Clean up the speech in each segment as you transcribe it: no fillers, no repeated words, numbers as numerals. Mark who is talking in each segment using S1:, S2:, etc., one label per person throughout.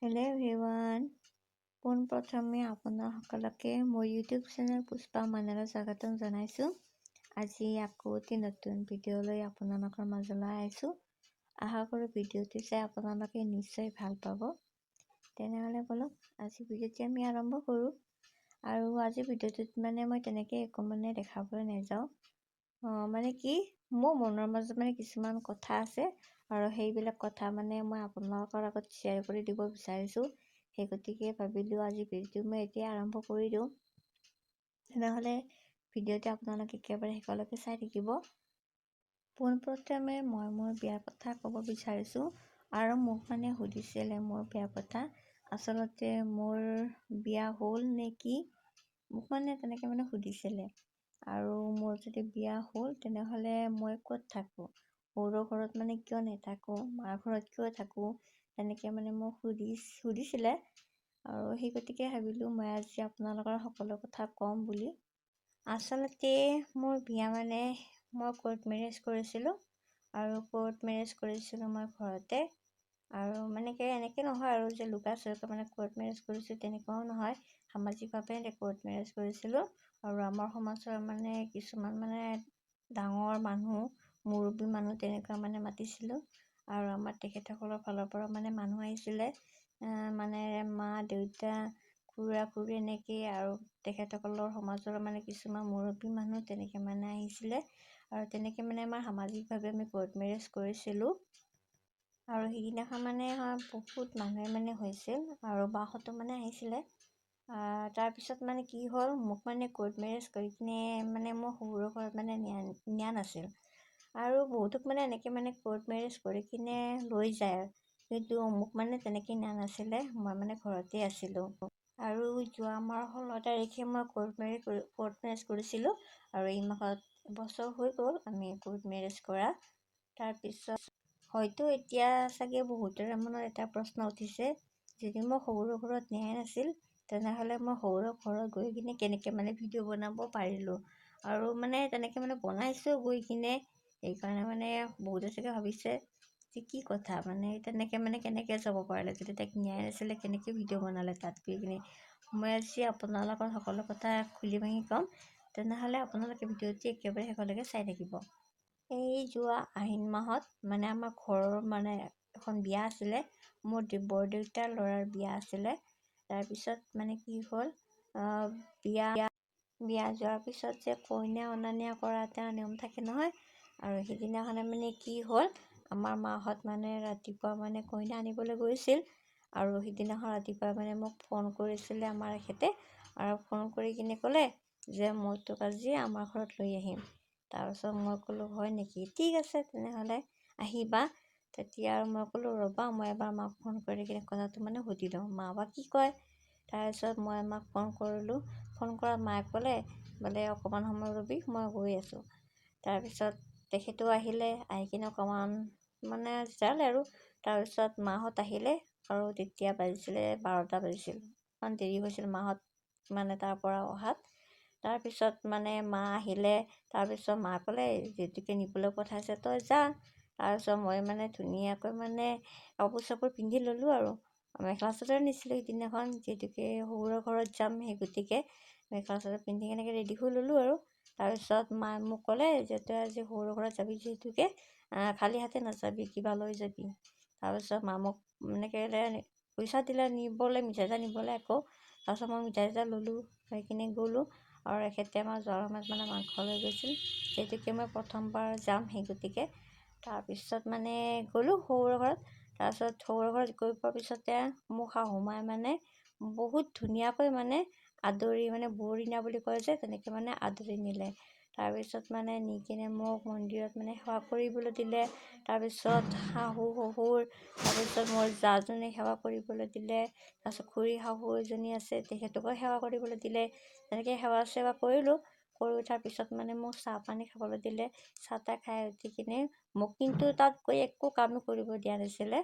S1: Hello' everyone, পোনপ্ৰথমে আপোনাৰ সকলোকে মোৰ ইউটিউব চেনেল পুষ্পা মাইনালৈ স্বাগতম জনাইছোঁ। আজি আকৌ এটি নতুন ভিডিঅ' লৈ আপোনালোকৰ মাজলৈ আহিছোঁ। আশা কৰোঁ ভিডিঅ'টো চাই আপোনালোকে নিশ্চয় ভাল পাব। তেনেহ'লে বলক আজি ভিডিঅ'টি আমি আৰম্ভ কৰোঁ। আৰু আজি ভিডিঅ'টোত মই তেনেকৈ একো দেখাবলৈ নাযাওঁ। মানে কি মোৰ মনৰ মাজত কিছুমান কথা আছে আৰু সেইবিলাক কথা মই আপোনালোকৰ আগত শ্বেয়াৰ কৰি দিব বিচাৰিছোঁ। সেই গতিকে ভাবিলোঁ আজি ভিডিঅ'টো মই এতিয়া আৰম্ভ কৰি দিওঁ। তেনেহ'লে ভিডিঅ'টো আপোনালোকে একেবাৰে শেষলৈকে চাই থাকিব। পোনপ্ৰথমে মই মোৰ বিয়াৰ কথা ক'ব বিচাৰিছোঁ আৰু মোক সুধিছিলে মোৰ বিয়াৰ কথা। আচলতে মোৰ বিয়া হ'ল নে কি মোক তেনেকৈ সুধিছিলে। আৰু মোৰ যদি বিয়া হ'ল তেনেহ'লে মই ক'ত থাকোঁ, সৰুৰ ঘৰত কিয় নাথাকোঁ, মাৰ ঘৰত কিয় থাকোঁ, তেনেকৈ মোক সুধিছিলে। আৰু সেই গতিকে ভাবিলোঁ মই আজি আপোনালোকৰ সকলো কথা ক'ম বুলি। আচলতে মোৰ বিয়া মই কোৰ্ট মেৰেজ কৰিছিলোঁ আৰু কোৰ্ট মেৰেজ কৰিছিলোঁ মই ঘৰতে। আৰু এনেকৈ নহয় আৰু যে লুকা চুৰুকা কোৰ্ট মেৰেজ কৰিছোঁ তেনেকুৱাও নহয়। সামাজিকভাৱে কোৰ্ট মেৰেজ কৰিছিলোঁ। আৰু আমাৰ সমাজৰ কিছুমান ডাঙৰ মানুহ, মুৰব্বী মানুহ তেনেকুৱা মাতিছিলোঁ। আৰু আমাৰ তেখেতসকলৰ ফালৰ পৰা মানুহ আহিছিলে। মা দেউতা খুৰা খুৰী এনেকৈ আৰু তেখেতসকলৰ সমাজৰ কিছুমান মুৰব্বী মানুহ তেনেকৈ আহিছিলে। আৰু তেনেকৈ আমাৰ সামাজিকভাৱে আমি কোৰ্ট মেৰেজ কৰিছিলোঁ। আৰু সিদিনাখন বহুত মানুহে হৈছিল আৰু বাহঁতো আহিছিলে। তাৰপিছত কি হ'ল, মোক কোৰ্ট মেৰেজ কৰি কিনে মোৰ শহুৰৰ ঘৰত নিয়া নাছিল। আৰু বহুতক এনেকৈ কোৰ্ট মেৰেজ কৰি কিনে লৈ যায়। কিন্তু মোক তেনেকৈ নিয়া নাছিলে, মই ঘৰতে আছিলোঁ। আৰু যোৱা মাহৰ 16 তাৰিখে মই কোৰ্ট মেৰেজ কৰিছিলোঁ। আৰু এই মাহত এবছৰ হৈ গ'ল আমি কোৰ্ট মেৰেজ কৰা। তাৰপিছত হয়তো এতিয়া চাগে বহুতৰে মনত এটা প্ৰশ্ন উঠিছে, যদি মই শহুৰৰ ঘৰত নিয়াই নাছিল তেনেহ'লে মই শহুৰৰ ঘৰত গৈ কিনে কেনেকৈ ভিডিঅ' বনাব পাৰিলোঁ। আৰু তেনেকৈ বনাইছোঁ গৈ কিনে। সেইকাৰণে বহুতে চাগে ভাবিছে যে কি কথা তেনেকৈ কেনেকৈ যাব পাৰিলে, যদি তাইক নিয়াই নাছিলে কেনেকৈ ভিডিঅ' বনালে তাত গৈ কিনে। মই আজি আপোনালোকৰ সকলো কথা খুলি ভাঙি ক'ম। তেনেহ'লে আপোনালোকে ভিডিঅ'টি একেবাৰে শেষলৈকে চাই থাকিব। এই যোৱা আহিন মাহত আমাৰ ঘৰৰ এখন বিয়া আছিলে। মোৰ বৰদেউতাৰ ল'ৰাৰ বিয়া আছিলে। তাৰপিছত কি হ'ল, বিয়া যোৱাৰ পিছত যে কইনা অনা নিয়া কৰা এটা নিয়ম থাকে নহয়। আৰু সিদিনাখনে কি হ'ল, আমাৰ মাহঁত ৰাতিপুৱা কইনা আনিবলৈ গৈছিল। আৰু সিদিনাখন ৰাতিপুৱা মোক ফোন কৰিছিলে আমাৰ এখেতে। আৰু ফোন কৰি কিনে ক'লে যে মই তোক আজি আমাৰ ঘৰত লৈ আহিম। তাৰপিছত মই ক'লোঁ হয় নেকি, ঠিক আছে তেনেহ'লে আহিবা। তেতিয়া আৰু মই ক'লোঁ ৰ'বা মই এবাৰ মাক ফোন কৰি কিনে কথাটো সুধি লওঁ, মা বা কি কয়। তাৰপিছত মই মাক ফোন কৰিলোঁ। ফোন কৰাত মায়ে ক'লে বোলে অকণমান সময় ৰ'বি, মই গৈ আছোঁ। তাৰপিছত তেখেতো আহিলে, আহি কিনে অকণমান যালে আৰু। তাৰপিছত মাহঁত আহিলে আৰু তেতিয়া বাজিছিলে 12টা বাজিছিল। অকণমান দেৰি হৈছিল মাহঁত তাৰ পৰা অহাত। তাৰপিছত মা আহিলে। তাৰপিছত মা ক'লে যিহেতুকে নিবলৈ পঠাইছে তই যা। তাৰপিছত মই ধুনীয়াকৈ কাপোৰ চাপোৰ পিন্ধি ল'লোঁ আৰু। মেখেলা চাদৰ নিছিলোঁ সিদিনাখন, যিহেতুকে শহুৰৰ ঘৰত যাম সেই গতিকে মেখেলা চাদৰ পিন্ধি কেনেকৈ ৰেডি হৈ ল'লোঁ আৰু। তাৰপিছত মায়ে মোক ক'লে যে তই আজি শহুৰৰ ঘৰত যাবি যিহেতুকে খালী হাতে নাযাবি, কিবা লৈ যাবি। তাৰপিছত মা মোক পইচা দিলে নিবলৈ, মিঠাই চিঠাই নিবলৈ আকৌ। তাৰপিছত মই মিঠাই চিঠাই ল'লোঁ, লৈ কিনে গ'লোঁ। আৰু এখেতে আমাৰ যোৱাৰ সময়ত মাংস লৈ গৈছিল, যিহেতুকে মই প্ৰথমবাৰ যাম সেই গতিকে। তাৰপিছত গ'লোঁ শহুৰৰ ঘৰত। তাৰপিছত শহুৰৰ ঘৰত গৈ পোৱাৰ পিছতে মোক শাহু মায়ে বহুত ধুনীয়াকৈ আদৰি, বৰ দিনা বুলি কয় যে তেনেকৈ আদৰি নিলে। তাৰপিছত নি কিনে মোক মন্দিৰত সেৱা কৰিবলৈ দিলে। তাৰপিছত শাহু শহুৰ, তাৰপিছত মোৰ জাজনী সেৱা কৰিবলৈ দিলে। তাৰপিছত খুৰী শাহু এজনী আছে তেখেতকো সেৱা কৰিবলৈ দিলে। তেনেকৈ সেৱা চেৱা কৰিলোঁ। কৰি উঠাৰ পিছত মোক চাহ পানী খাবলৈ দিলে। চাহ তাহ খাই উঠি কিনে মোক কিন্তু তাত গৈ একো কামো কৰিব দিয়া নাছিলে।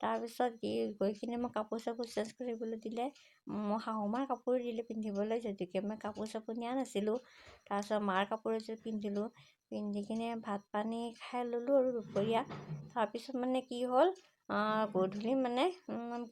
S1: তাৰপিছত গৈ কিনে মোক কাপোৰ চাপোৰ চেঞ্জ কৰিবলৈ দিলে। মোৰ শাহু মাৰ কাপোৰ দিলে পিন্ধিবলৈ, যিহেতুকে মই কাপোৰ চাপোৰ নিয়া নাছিলোঁ। তাৰপিছত মাৰ কাপোৰ এযোৰ পিন্ধিলোঁ। পিন্ধি কিনে ভাত পানী খাই ল'লোঁ আৰু দুপৰীয়া। তাৰপিছত কি হ'ল, গধূলি মানে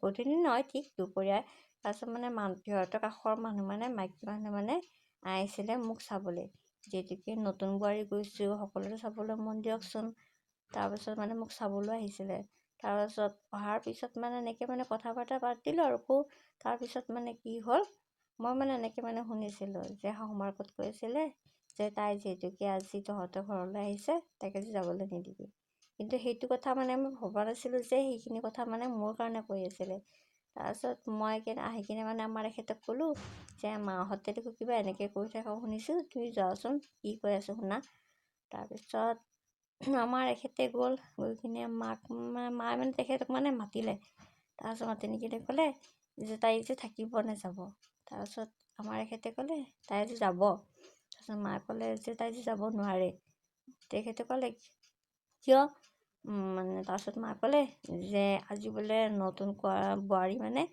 S1: গধূলি নহয়, ঠিক দুপৰীয়া। তাৰপিছত মানে সিহঁতৰ কাষৰ মানুহ মানে মাইকী মানুহ মানে আহিছিলে মোক চাবলৈ, যিহেতুকে নতুন বোৱাৰী গৈছোঁ, সকলোৰে চাবলৈ মন দিয়কচোন। তাৰপিছত মানে মোক চাবলৈ আহিছিলে। তাৰপিছত অহাৰ পিছত মানে এনেকৈ মানে কথা বতৰা পাতিলোঁ আৰু তাৰপিছত মানে কি হ'ল, মই মানে এনেকৈ মানে শুনিছিলোঁ যে শাহু মাকত কৈছিলে যে তাই যিহেতুকে আজি তহঁতৰ ঘৰলৈ আহিছে, তাইক আজি যাবলৈ নিদিবি। কিন্তু সেইটো কথা মানে মই ভবা নাছিলোঁ যে সেইখিনি কথা মানে মোৰ কাৰণে কৈ আছিলে। তাৰপিছত মই আহি কিনে মানে আমাৰ এখেতক ক'লোঁ যে মাহঁতে দেখোন কিবা এনেকৈ কৈ থকা শুনিছোঁ, তুমি যোৱাচোন কি কৈ আছোঁ শুনা। তাৰপিছত আমাৰ এখেতে গ'ল, গৈ কিনে মায়ে মানে তেখেতক মানে মাতিলে। তাৰপিছত মাতি কিনে ক'লে যে তাই যে থাকিব নাযাব। তাৰপিছত আমাৰ এখেতে ক'লে তাই আজি যাব। তাৰপিছত মায়ে ক'লে যে তাই আজি যাব নোৱাৰে। তেখেতে ক'লে কিয়? তাৰপিছত মায়ে ক'লে যে আজি বোলে নতুন বোৱাৰী মানে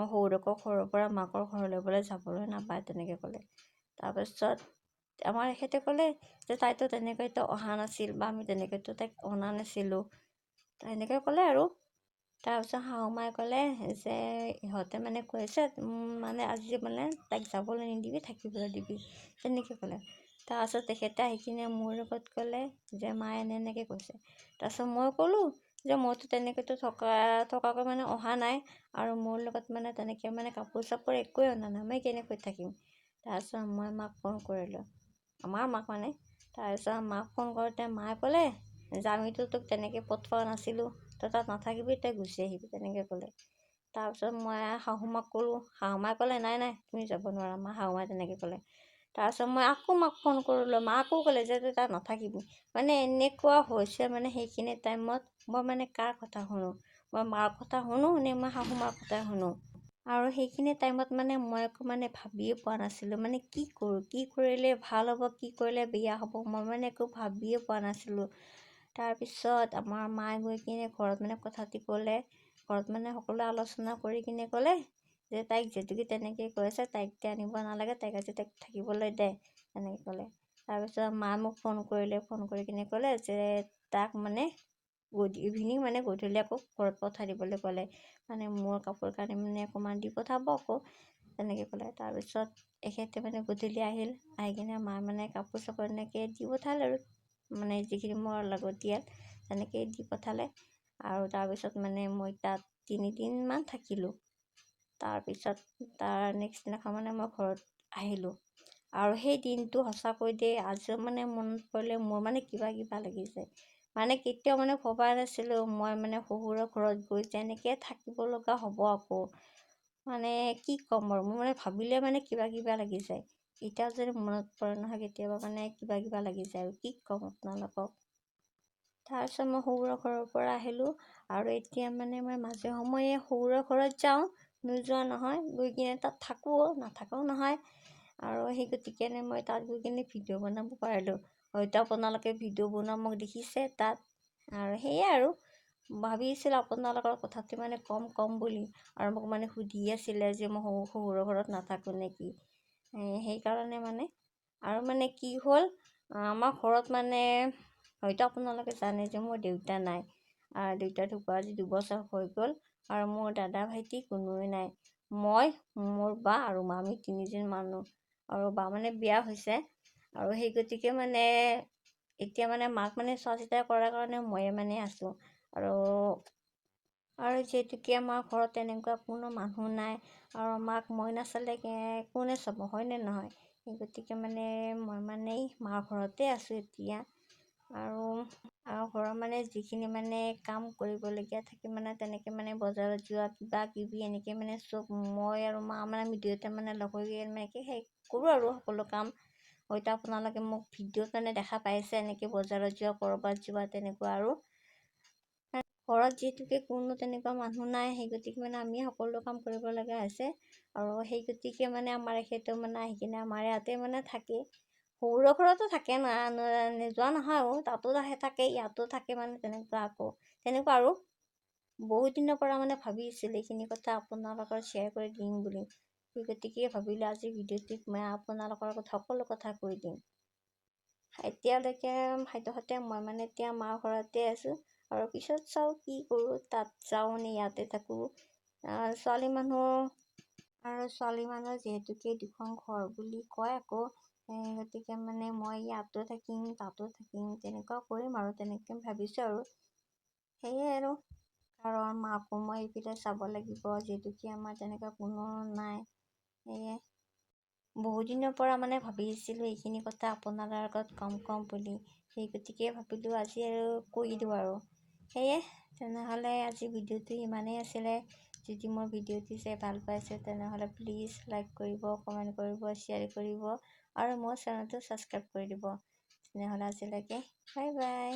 S1: সৌৰকৰ ঘৰৰ পৰা মাকৰ ঘৰলৈ বোলে যাবলৈ নাপায়, তেনেকৈ ক'লে। তাৰপিছত আমাৰ এখেতে ক'লে যে তাইতো তেনেকৈতো অহা নাছিল, বা আমি তেনেকৈতো তাইক অনা নাছিলোঁ, এনেকৈ ক'লে আৰু। তাৰপিছত শাহু মায়ে ক'লে যে ইহঁতে মানে কৈছে মানে আজি মানে তাইক যাবলৈ নিদিবি, থাকিবলৈ দিবি, তেনেকৈ ক'লে। তাৰপিছত তেখেতে আহি কিনে মোৰ লগত ক'লে যে মায়ে এনেকৈ কৈছে। তাৰপিছত মই ক'লোঁ যে মইতো তেনেকৈতো থকাকৈ মানে অহা নাই, আৰু মোৰ লগত মানে তেনেকৈ মানে কাপোৰ চাপোৰ একোৱে অনা নাই, মই কেনেকৈ থাকিম। তাৰপিছত মই মাক ফোন কৰিলোঁ, আমাৰ মাক মানে। তাৰপিছত মাক ফোন কৰোঁতে মায়ে ক'লে যে আমিতো তোক তেনেকৈ পঠোৱা নাছিলোঁ, তই তাত নাথাকিবি, তই গুচি আহিবি, তেনেকৈ ক'লে। তাৰপিছত মই শাহু মাক ক'লোঁ, শাহু মায়ে ক'লে নাই নাই তুমি যাব নোৱাৰা, শাহু মায়ে তেনেকৈ ক'লে। তাৰপিছত মই আকৌ মাক ফোন কৰিলোঁ, মাকো ক'লে যে তই তাত নাথাকিবি। মানে এনেকুৱা হৈছে মানে সেইখিনি টাইমত মই মানে কাৰ কথা শুনো, মই মাৰ কথা শুনো নে মই শাহু মাৰ কথা শুনো। আৰু সেইখিনি টাইমত মানে মই একো মানে ভাবিয়ে পোৱা নাছিলোঁ, মানে কি কৰোঁ, কি কৰিলে ভাল হ'ব, কি কৰিলে বেয়া হ'ব, মই মানে একো ভাবিয়ে পোৱা নাছিলোঁ। তাৰপিছত আমাৰ মায়ে গৈ কিনে ঘৰত মানে কথাটি ক'লে, ঘৰত মানে সকলোৱে আলোচনা কৰি কিনে ক'লে যে তাইক যিহেতুকে তেনেকৈ কৈ আছে, তাইক এতিয়া আনিব নালাগে, তাইক আজি তাইক থাকিবলৈ দে, তেনেকৈ ক'লে। তাৰপিছত মায়ে মোক ফোন কৰিলে, ফোন কৰি কিনে ক'লে যে তাক মানে ইভিনিং মানে গধূলি আকৌ ঘৰত পঠাই দিবলৈ ক'লে, মানে মোৰ কাপোৰ কানি মানে অকণমান দি পঠাব আকৌ, তেনেকৈ ক'লে। তাৰপিছত এখেতে মানে গধূলি আহিল, আহি কিনে মায়ে মানে কাপোৰ চাপোৰ এনেকৈ দি পঠালে আৰু, মানে যিখিনি মোৰ লাগতিয়াল তেনেকৈ দি পঠালে। আৰু তাৰপিছত মানে মই তাত 3 দিনমান থাকিলোঁ। তাৰপিছত তাৰ নেক্সট দিনাখন মানে মই ঘৰত আহিলোঁ। আৰু সেই দিনটো সঁচাকৈ দেই আজিও মানে মনত পৰিলে মোৰ মানে কিবা কিবা লাগি যায়। মানে কেতিয়াও মানে ভবা নাছিলোঁ মই মানে শহুৰৰ ঘৰত গৈ তেনেকৈ থাকিব লগা হ'ব আকৌ। মানে কি ক'ম আৰু, মোৰ মানে ভাবিলে মানে কিবা কিবা লাগি যায়। এতিয়াও যদি মনত পৰে নহয় কেতিয়াবা মানে কিবা কিবা লাগি যায়, আৰু কি ক'ম আপোনালোকক। তাৰপিছত মই শহুৰৰ ঘৰৰ পৰা আহিলোঁ, আৰু এতিয়া মানে মই মাজে সময়ে শহুৰৰ ঘৰত যাওঁ, নোযোৱা নহয়, গৈ কিনে তাত থাকোঁ, নাথাকাও নহয়। আৰু সেই গতিকে মই তাত গৈ কিনে ভিডিঅ' বনাব পাৰিলোঁ। হয়তো আপোনালোকে ভিডিঅ' বনোৱা মোক দেখিছে তাত। আৰু সেয়াই আৰু ভাবিছিলোঁ আপোনালোকৰ কথাটো মানে কম বুলি, আৰু মোক মানে সুধি আছিলে যে মই শহুৰৰ ঘৰত নাথাকোঁ নেকি, সেইকাৰণে মানে। আৰু মানে কি হ'ল, আমাৰ ঘৰত মানে হয়তো আপোনালোকে জানে যে মোৰ দেউতা নাই, দেউতা ঢুকুৱা আজি 2 বছৰ হৈ গ'ল, আৰু মোৰ দাদা ভাইটি কোনোৱে নাই। মই, মোৰ বা আৰু মা, আমি 3জন মানুহ। আৰু বা মানে বিয়া হৈছে, আৰু সেই গতিকে মানে এতিয়া মানে মাক মানে চোৱা চিতা কৰাৰ কাৰণে ময়ে মানে আছোঁ। আৰু যিহেতুকে আমাৰ ঘৰত তেনেকুৱা কোনো মানুহ নাই, আৰু মাক মই নাচালে কোনে চাব, হয়নে নহয়। সেই গতিকে মানে মই মানে মাৰ ঘৰতে আছোঁ এতিয়া। আৰু ঘৰৰ মানে যিখিনি মানে কাম কৰিবলগীয়া থাকে মানে তেনেকৈ মানে বজাৰত যোৱা কিবা কিবি এনেকৈ মানে চব মই আৰু মা মানে আমি দুয়োটা মানে লগ হৈ এনেকৈ সেই কৰোঁ আৰু সকলো কাম। হয়তো আপোনালোকে মোক ভিডিঅ'ত মানে দেখা পাইছে এনেকৈ বজাৰত যোৱা, ক'ৰবাত যোৱা, তেনেকুৱা আৰু। ঘৰত যিহেতুকে কোনো তেনেকুৱা মানুহ নাই, সেই গতিকে মানে আমি সকলো কাম কৰিব লগা হৈছে। আৰু সেই গতিকে মানে আমাৰ এখেতেও মানে আহি কিনে আমাৰ ইয়াতে মানে থাকে। শহুৰৰ ঘৰতো থাকে, নোযোৱা নহয়, তাতো থাকে, ইয়াতো থাকে, মানে তেনেকুৱা আকৌ তেনেকুৱা আৰু। বহুত দিনৰ পৰা মানে ভাবি আছিলোঁ এইখিনি কথা আপোনালোকৰ শ্বেয়াৰ কৰি দিম বুলি। সেই গতিকে ভাবিলোঁ আজি ভিডিঅ'টোত মই আপোনালোকৰ লগত সকলো কথা কৈ দিম। এতিয়ালৈকে সদ্যহতে মই মানে এতিয়া মাৰ ঘৰতে আছোঁ, আৰু পিছত চাওঁ কি কৰোঁ, তাত যাওঁ নে ইয়াতে থাকোঁ। ছোৱালী মানুহ যিহেতুকে দুখন ঘৰ বুলি কয় আকৌ, গতিকে মানে মই ইয়াতো থাকিম তাতো থাকিম তেনেকুৱা কৰিম আৰু তেনেকৈ ভাবিছোঁ আৰু। সেয়ে আৰু, কাৰণ মাকো মই এইফালে চাব লাগিব, যিহেতুকে আমাৰ তেনেকুৱা কোনো নাই। সেয়ে বহুত দিনৰ পৰা মানে ভাবি আছিলোঁ এইখিনি কথা আপোনাৰ আগত কম বুলি, সেই গতিকে ভাবিলোঁ আজি আৰু কৈ দিওঁ আৰু। সেয়ে তেনেহ'লে আজি ভিডিঅ'টো ইমানেই আছিলে। যদি মোৰ ভিডিঅ'টো চাই ভাল পাইছে তেনেহ'লে প্লিজ লাইক কৰিব, কমেণ্ট কৰিব, শ্বেয়াৰ কৰিব আৰু মোৰ চেনেলটো ছাবস্ক্ৰাইব কৰি দিব। তেনেহ'লে আজিলৈকে বাই বাই।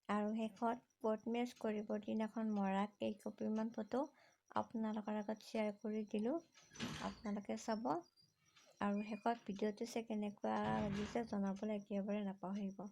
S1: আৰু শেষত ক'ট মেচ কৰিবৰ দিনাখন মৰা কেইকপিমান ফটো আপোনালোকৰ আগত শ্বেয়াৰ কৰি দিলোঁ, আপোনালোকে চাব। আৰু শেষত ভিডিঅ'টো চাই কেনেকুৱা লাগিছে জনাবলৈ একেবাৰে নাপাহৰিব।